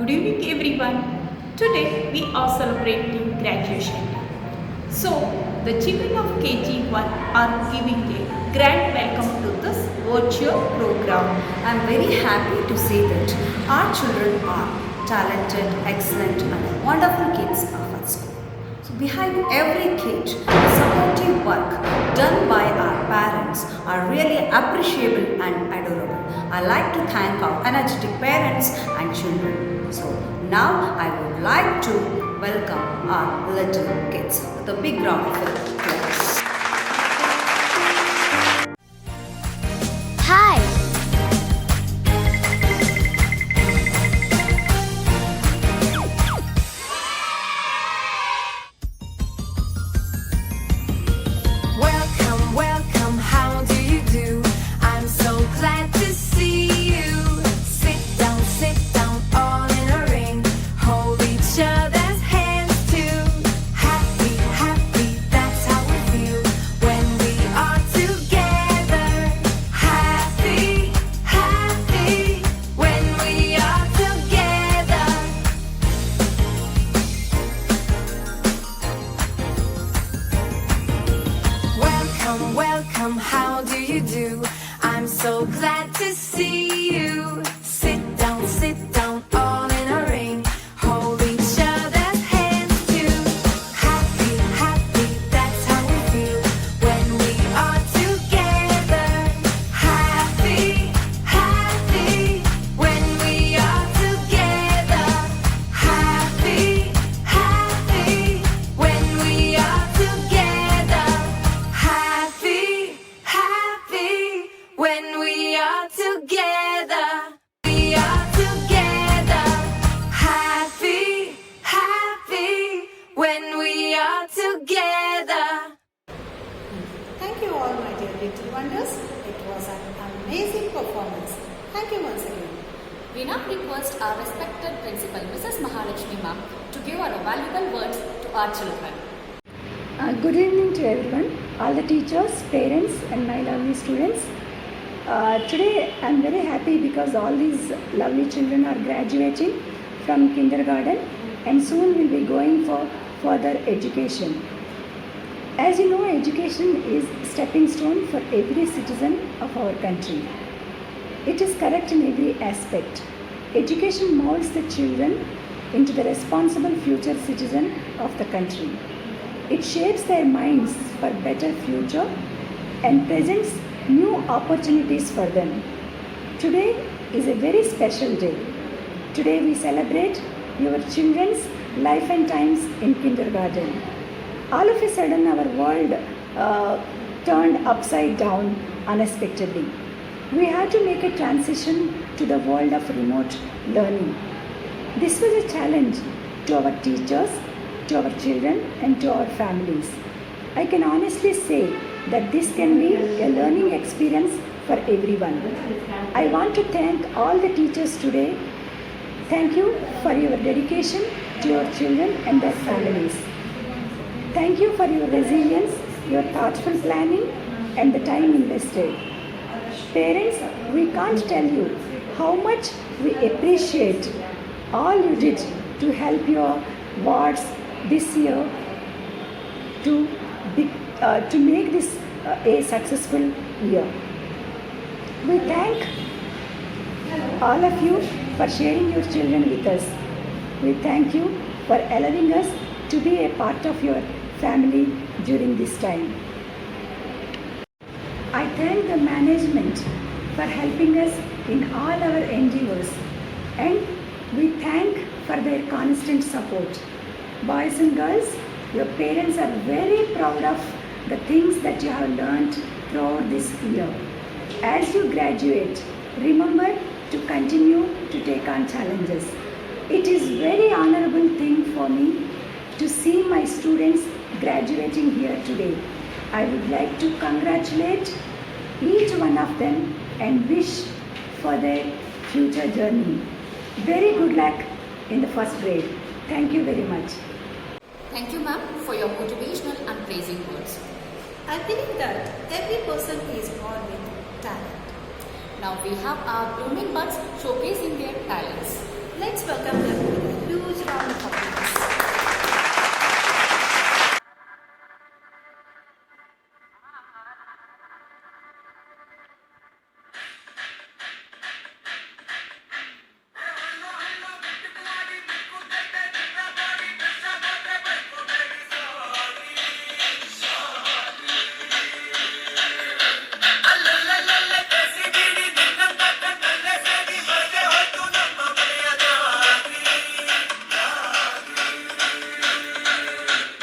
Good evening everyone. Today we are celebrating graduation. So the children of KG1 are giving a grand welcome to this virtual program. I am very happy to say that our children are talented, excellent and wonderful kids of our school. So behind every kid, the supportive work done by our parents are really appreciable and adorable. I like to thank our energetic parents and children. So now I would like to welcome our little kids with a big round of applause. Hi, Welcome, welcome, how do you do? I'm so glad to see you. Sit down, all in a ring. Hold each other's hands too. Happy, happy, that's how we feel when we are together. Happy, happy, when we are together. Welcome, welcome, how do you do? I'm so glad to see you. Sit down, all in a ring. Hold each other's hands too. Happy, happy, that's how we feel when we are together. Happy, happy, when we are together. Happy, happy, when we are together. Happy, happy, when we are together. We are together. Happy, happy, when we are together. Thank you all, my dear little wonders. It was an amazing performance. Thank you once again. We now request our respected principal, Mrs. Mahalakshmi ma'am, to give our valuable words to our children. Good evening to everyone, all the teachers, parents and my lovely students. Today I am very happy because all these lovely children are graduating from kindergarten and soon will be going for further education. As you know, education is stepping stone for every citizen of our country. It is correct in every aspect. Education molds the children into the responsible future citizen of the country. It shapes their minds for better future and presents new opportunities for them. Today is a very special day. Today we celebrate your children's life and times in kindergarten. All of a sudden our world turned upside down unexpectedly. We had to make a transition to the world of remote learning. This was a challenge to our teachers, to our children and to our families. I can honestly say that this can be a learning experience for everyone. I want to thank all the teachers today. Thank you for your dedication to your children and their families. Thank you for your resilience, your thoughtful planning and the time invested. Parents, we can't tell you how much we appreciate all you did to help your wards this year to make this a successful year. We thank all of you for sharing your children with us. We thank you for allowing us to be a part of your family during this time. I thank the management for helping us in all our endeavors and we thank for their constant support. Boys and girls, your parents are very proud of the things that you have learned throughout this year. As you graduate, remember to continue to take on challenges. It is very honorable thing for me to see my students graduating here today. I would like to congratulate each one of them and wish for their future journey. Very good luck in the first grade. Thank you very much. Thank you ma'am for your motivational and praising words. I believe that every person is born with talent. Now we have our blooming buds showcasing their talents. Let's welcome them with a huge round of applause.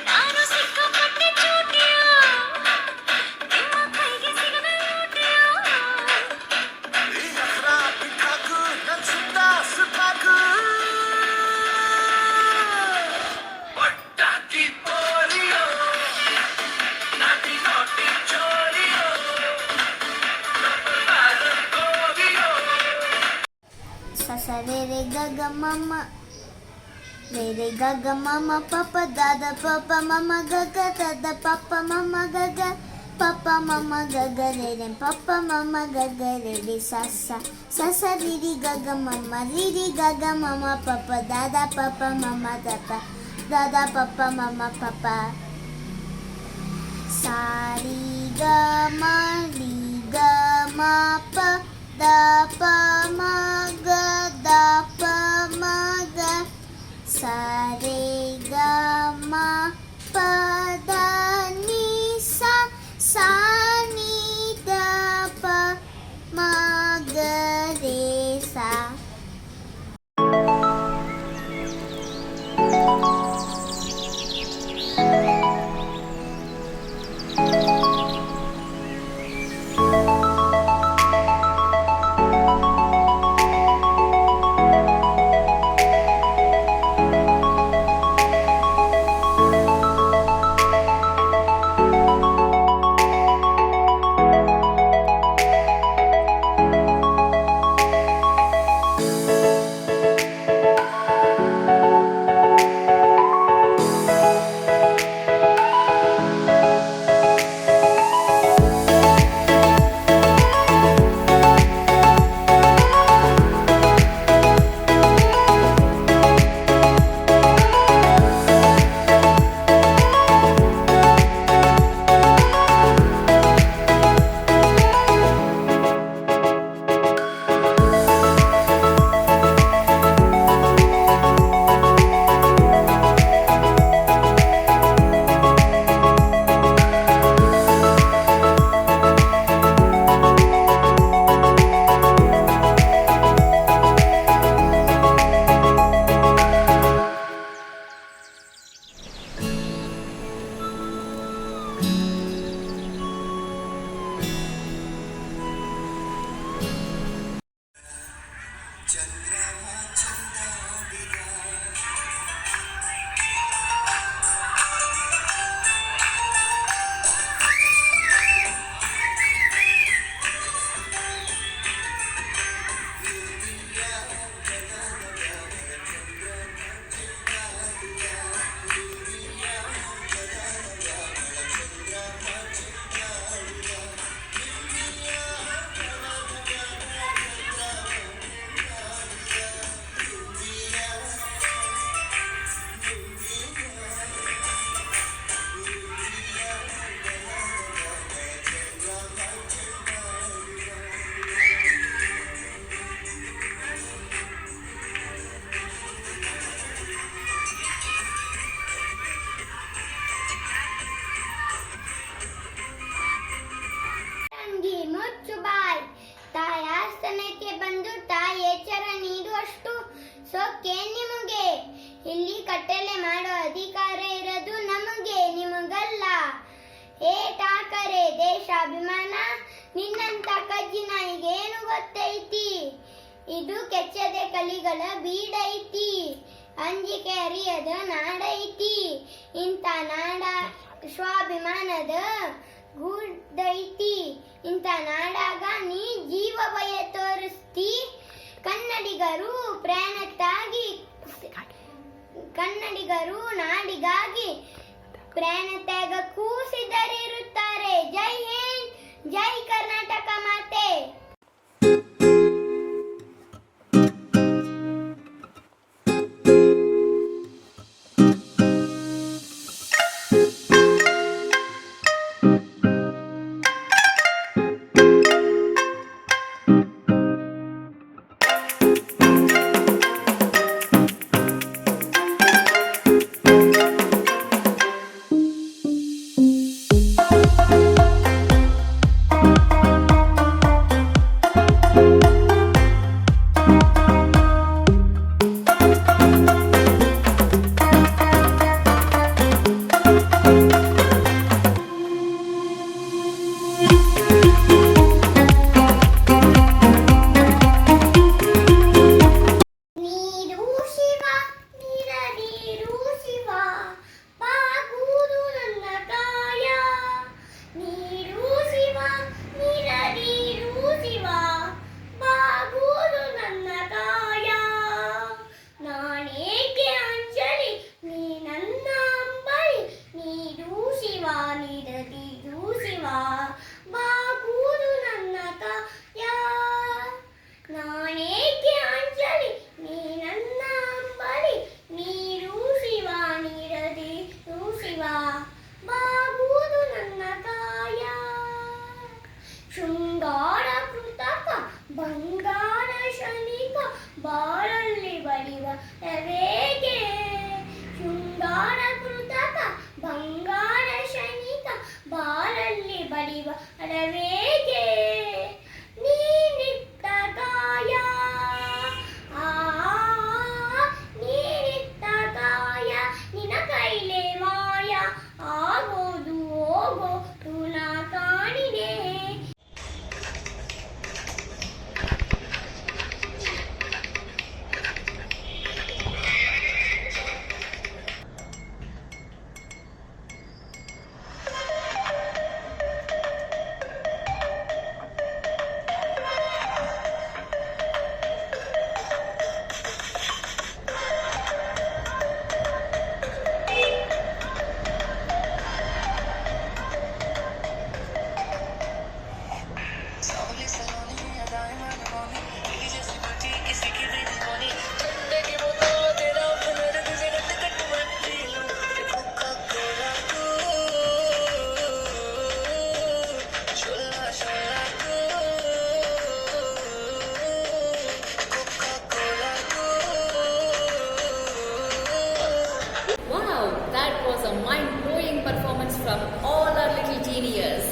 ನಾನು ಸಿಕ್ಕಾಪಟ್ಟೆ ಚೂಟಿಯ ನಿಮ್ಮ ಕೈಗೆ ಸಿಗದ ಲೂಟಿಯ ಸಸರೆ ರೇ ಗಗ ಮಮ್ಮ ರೇ ರೇ ಗಗ ಮಮ್ಮ ಪಪ ದಾದ ಪಪ ಮಮ್ಮ ಗಗ ದದ ಪಪ ಮಮ್ಮ ಗಗ ಪಪ ಮಮ್ಮ ಗಗ ರೇ ರೇ ಪಪ ಮಮ್ಮ ಗಗ ರೇ ರೇ ಸಸ ಸಸ ರಿ ರಿ ಗಗ ಮಮ್ಮ ರಿ ರಿ ಗಗ ಮಮ್ಮ ಪಪ ದಾದ ಪಪ ಮಮ್ಮ ದಪ ದಾದ ಪಪ ಮಮ್ಮ ಪಪ ಸಾರಿ ಗ ಮ ರಿ ಗ ಮ ಪ ದ ಪ ಮ ಗ ದ ಪ ಮ ಗ ಸ ರೇ ಗ ಮ ಪ the ni sa sa ni da pa ma ga re sa. ಸೋಕೆ ನಿಮಗೆ ಇಲ್ಲಿ ಕಟ್ಟಲೆ ಮಾಡೋ ಅಧಿಕಾರ ಇರೋದು ನಮಗೆ ನಿಮಗಲ್ಲ. ಏ ಠಾಕರೆ ದೇಶಾಭಿಮಾನ ನಿನ್ನಂತ ಕಜ್ಜಿ ನಾಯಿಗೇನು ಗೊತ್ತೈತಿ? ಇದು ಕೆಚ್ಚದೆ ಕಲಿಗಳ ಬೀಡೈತಿ, ಅಂಜಿಕೆ ಅರಿಯದ ನಾಡೈತಿ. ಇಂಥ ನಾಡ ಸ್ವಾಭಿಮಾನದ ಗೂಡೈತಿ. ಇಂಥ ನಾಡಾಗ ನೀ ಜೀವ ಭಯ ತೋರಿಸ್ತಿ. ಕನ್ನಡಿಗರು ಕನ್ನಡಿಗರು ನಾಡಿಗಾಗಿ ಪ್ರಾಣ ತ್ಯಾಗಕ್ಕೂ ಸಿದ್ಧರಿರುತ್ತಾರೆ. ಜೈ ಹಿಂದ್, ಜೈ ಕರ್ನಾಟಕ ಮಾತೆ. ನೀರು ಶಿವ ನೀರು ಶಿವ ಬಾಗುವುದು ನನ್ನ ಕಾಯ ನೀರು ಶಿವ ನೀರು ಶಿವ ಬಾಗುವುದು ನನ್ನ ಕಾಯ ನಾನೇಕೆ ಅಂಜಲಿ ನೀ ನನ್ನ ಅಂಬಲಿ ನೀರು ಶಿವ ನೀರು ಶಿವ ಬಾಗುವುದು ನನ್ನ ಕಾಯ ನಾನೇಕೆ ಅಂಜಲಿ ನೀ ನನ್ನ ಅಂಬಲಿ ನೀರು ಶಿವ ನೀರದಿರು ಶಿವ ಬಾಗುವುದು ನನ್ನ ಕಾಯ ಶೃಂಗಾರ ಕೃತಕ ಬಂಗಾರ ಶನಿಕ ಬಾಳಲ್ಲಿ ಬಡಿವ ರವೇಗೆ ಶೃಂಗಾರ ಕೃತಕ ಬಂಗಾರ ಶನಿಕ ಬಾಳಲ್ಲಿ ಬಡಿವ ರವೇಗೆ ನೀನಿಟ್ಟ ಕಾಯ ನೀನಿಟ್ಟ ಕಾಯ ನಿನ ಕೈಲೇ ಮಾಯ ಆಗೋದು ಹೋಗೋದು ನಾ ಕಾಣಿದೆ Wow, that was a mind-blowing performance from all our little genius.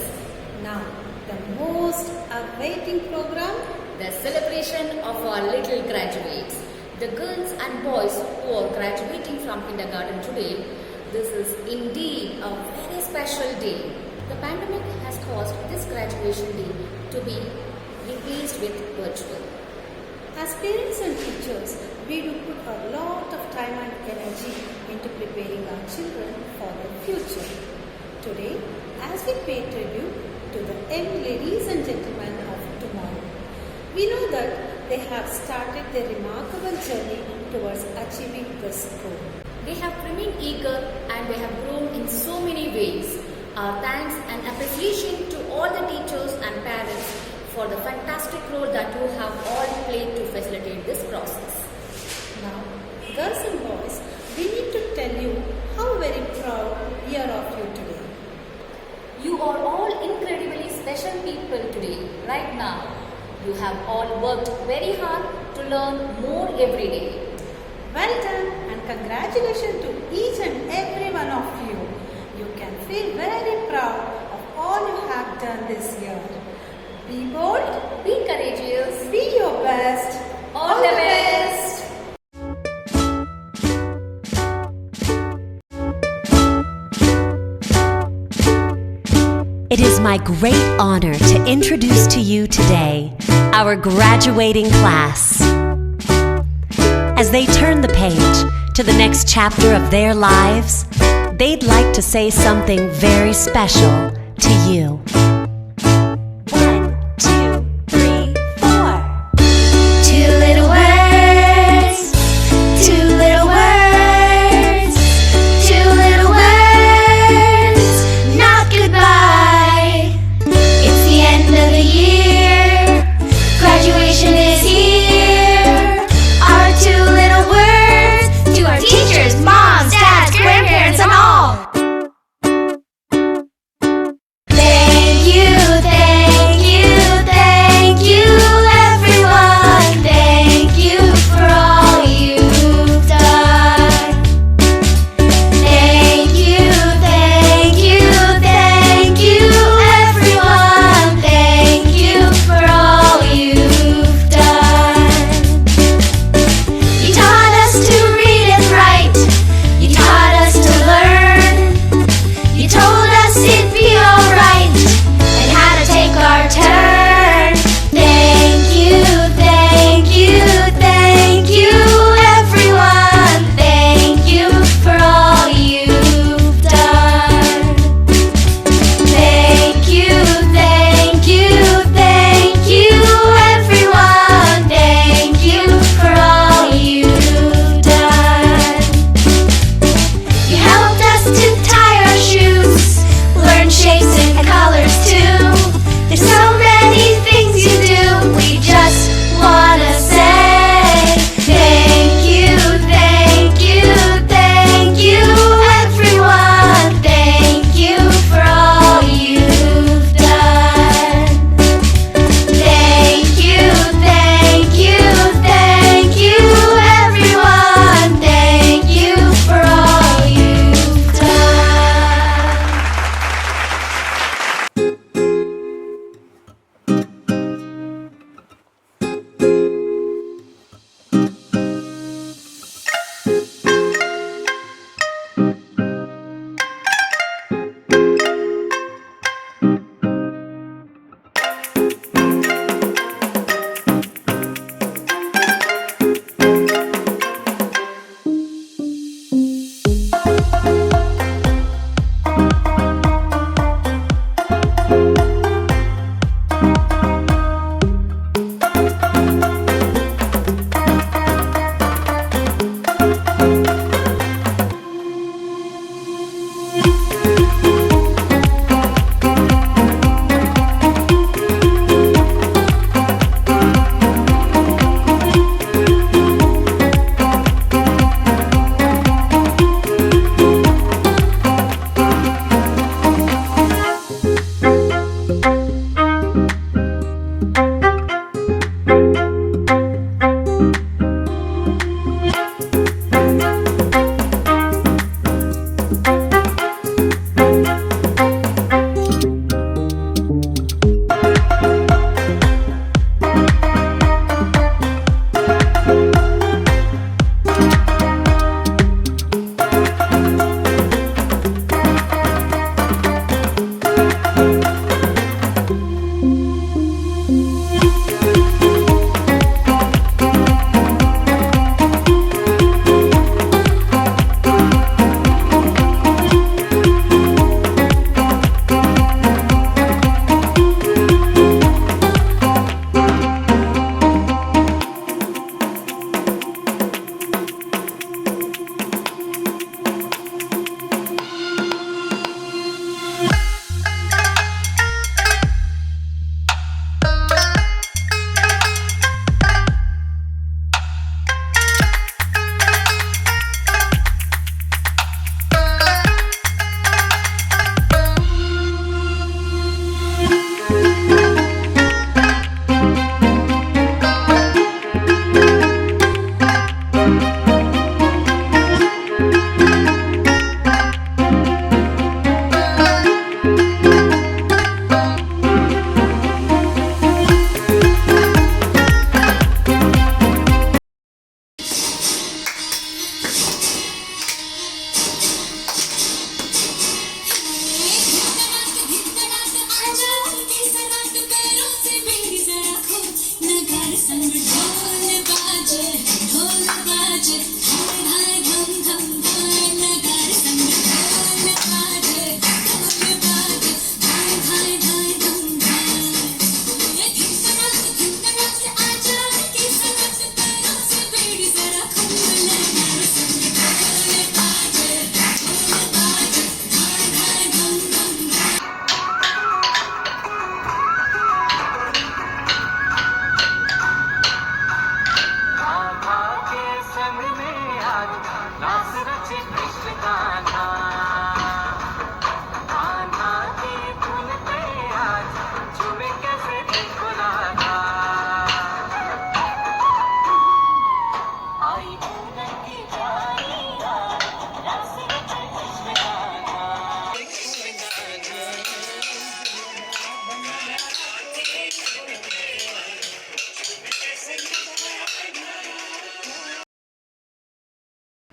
Now, the most awaiting program. The celebration of our little graduates. The girls and boys who are graduating from kindergarten today, this is indeed a very special day. The pandemic has caused this graduation day to be replaced with virtual. As parents and teachers, we do put a lot of time and energy into preparing our children for their future. Today, as we pay tribute to the young ladies and gentlemen of tomorrow, we know that they have started their remarkable journey towards achieving this goal. They have remained eager and they have grown in so many ways. Our thanks and appreciation to all the teachers and parents for the fantastic role that you have all played to facilitate this process. Now, girls and boys, we need to tell you how very proud we are of you today. You are all incredibly special people today, right now. You have all worked very hard to learn more every day. Well done and congratulations to each and every one of you. You can feel very proud of all you have done this year. Be bold, Be courageous. be your best. All the best. It is my great honor to introduce to you today our graduating class. As they turn the page to the next chapter of their lives, they'd like to say something very special to you. 1, 2, 3, 4. Two little words, two little words, two little words, not goodbye. It's the end of the year, graduation is here. Our two little words to our teachers, moms, dads, grandparents, and all. Thank you.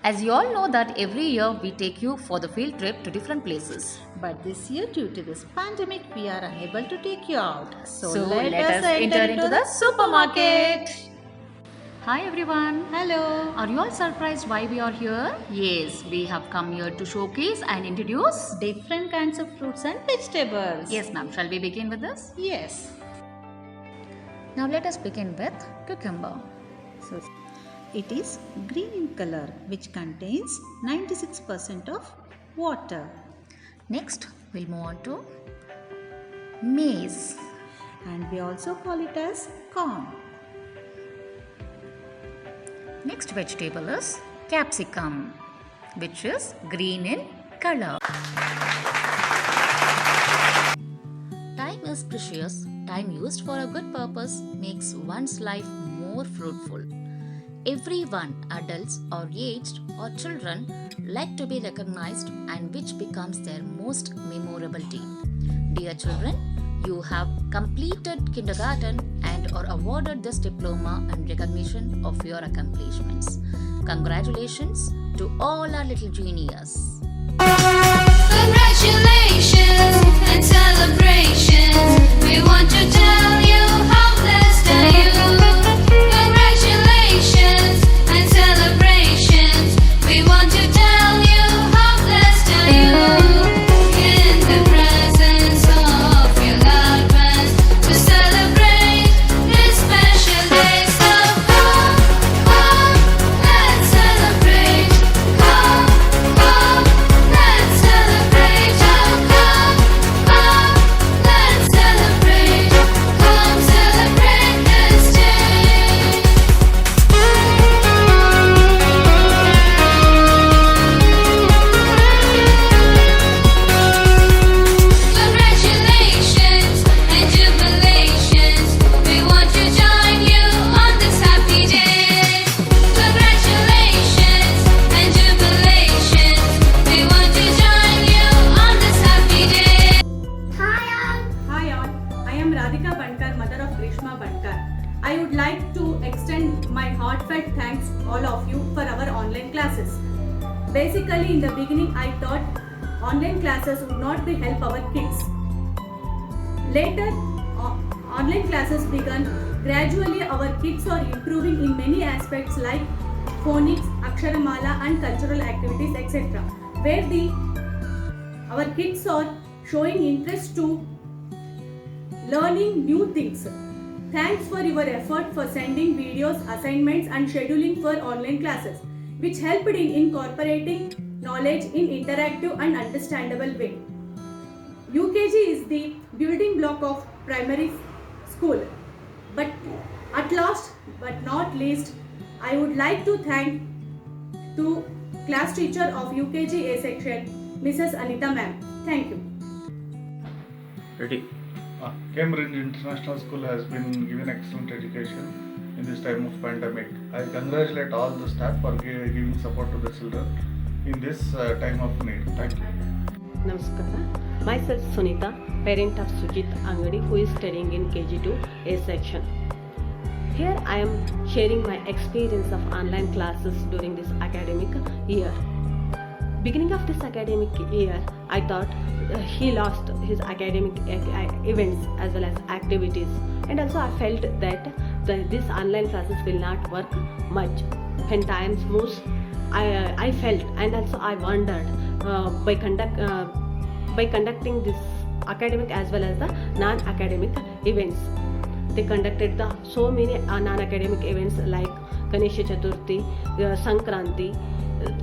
As you all know that every year we take you for the field trip to different places. But this year, due to this pandemic, we are unable to take you out. So let us enter into the supermarket. Hi everyone. Hello. Are you all surprised why we are here? Yes, we have come here to showcase and introduce. Different kinds of fruits and vegetables. Yes ma'am, shall we begin with this? Yes. Now let us begin with cucumber. So it is green in color, which contains 96% of water. Next, we'll move on to maize. And we also call it as corn. Next vegetable is capsicum, which is green in color. Time is precious. Time used for a good purpose makes one's life more fruitful. Everyone, adults or aged or children, like to be recognized, and which becomes their most memorable day. Dear children, you have completed kindergarten and are awarded this diploma and recognition of your accomplishments. Congratulations to all our little juniors. Congratulations and celebrations. We want to tell you how blessed are you. Congratulations and celebrations. We want to tell you how blessed are you. In the presence of your loved ones to celebrate this special day. So come, let's celebrate. Come, let's celebrate. Oh, come, let's celebrate. Come celebrate this day. Congratulations and jubilations. We want to join you on this happy day. Congratulations and jubilations. We want to join you on this happy day. Hi all, I am Radhika Bankar, mother of Grishma Bankar. I would like to extend my heartfelt thanks all of you for our online classes. Basically, in the beginning, I thought online classes would not be help our kids. Later, online classes began. Gradually, our kids are improving in many aspects like phonics, aksharamala, and cultural activities, etc. Where our kids are showing interest to learning new things. Thanks for your effort for sending videos, assignments and scheduling for online classes, which helped in incorporating knowledge in interactive and understandable way. UKG is the building block of primary school. But at last but not least, I would like to thank to class teacher of UKG A section, Mrs. Anita ma'am. Thank you. Ready. Cambridge International School has been given excellent education in this time of pandemic. I congratulate all the staff for giving support to the children in this time of need. Thank you. Namaskara. Myself Sunita, parent of Sujit Angadi, who is studying in KG2 A section. Here I am sharing my experience of online classes during this academic year. Beginning of this academic year, I thought he lost his academic events as well as activities, and also I felt that this online classes will not work much. When times moves, I felt and also I wondered by conducting this academic as well as the non-academic events. They conducted so many non-academic events like Ganesha Chaturthi, Sankranti,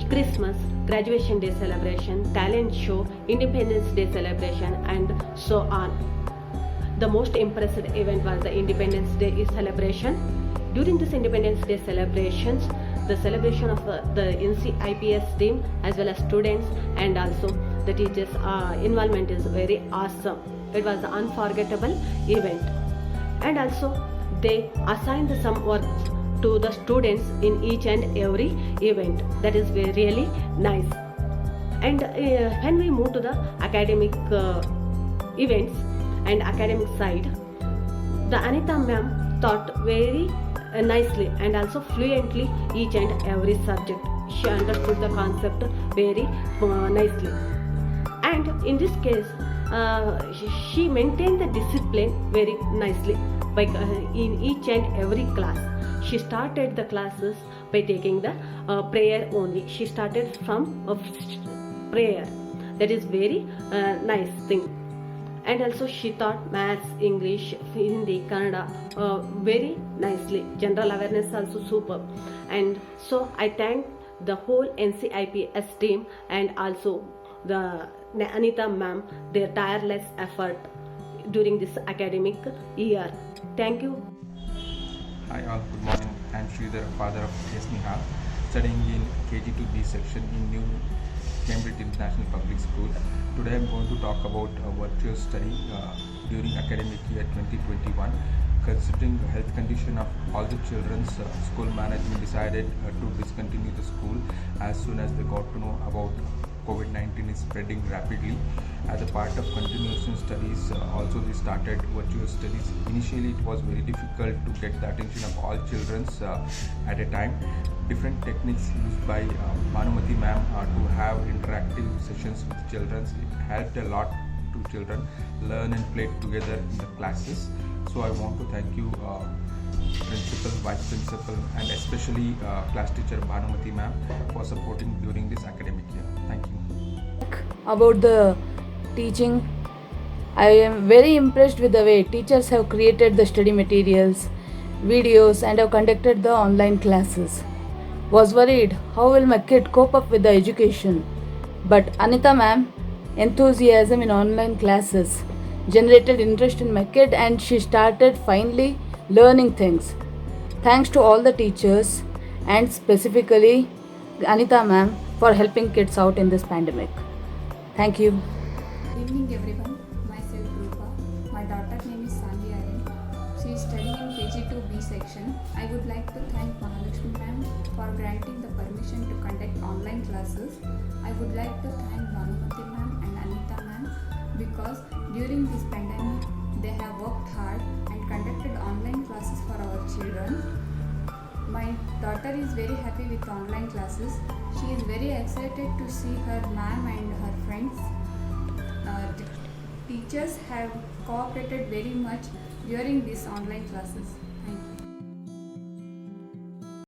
Christmas, graduation day celebration, talent show, Independence Day celebration and so on. The most impressive event was the Independence Day celebration. During this Independence Day celebrations, the celebration of the NCIPS team as well as students and also the teachers' involvement is very awesome. It was an unforgettable event. And also they assigned some work to the students in each and every event. That is really nice. And when we move to the academic events and academic side, the Anita ma'am taught very nicely and also fluently each and every subject. she understood the concept very nicely. And in this case, she maintained the discipline very nicely by in each and every class. She started the classes by taking the prayer only. She started from prayer. That is very nice thing. And also she taught maths, English, Hindi, Kannada very nicely. General awareness also superb. And so I thank the whole NCIPS team and also the Anita ma'am, their tireless effort during this academic year. Thank you. Hi all, good morning. I am Sridhar, father of Yasneha, studying in KG2B section in New Cambridge International Public School. Today I am going to talk about virtual study during academic year 2021. Considering the health condition of all the children's, school management decided to discontinue the school as soon as they got to know about COVID-19 is spreading rapidly. As a part of continuation studies, also they started virtual studies. Initially it was very difficult to get the attention of all children at a time. Different techniques used by Bhanumati ma'am to have interactive sessions with children. It helped a lot to children learn and play together in the classes. So I want to thank you principal, vice principal and especially class teacher Bhanumati ma'am for supporting during this academic year. Thank you. About the teaching, I am very impressed with the way teachers have created the study materials, videos and have conducted the online classes. Was worried how will my kid cope up with the education, but Anita ma'am enthusiasm in online classes generated interest in my kid and she started finally learning things. Thanks to all the teachers and specifically Anita ma'am for helping kids out in this pandemic. Thank you. Good evening everyone. Myself Rupa. My daughter name is Sandhi Aryan. She is studying in KG2B section. I would like to thank Mahalakshmi ma'am for granting the permission to conduct online classes. I would like to thank Bhanumati ma'am and Anita ma'am because during this pandemic they have worked hard and conducted online classes for our children. My daughter is very happy with online classes. She is very excited to see her ma'am and her friends. Teachers have cooperated very much during these online classes.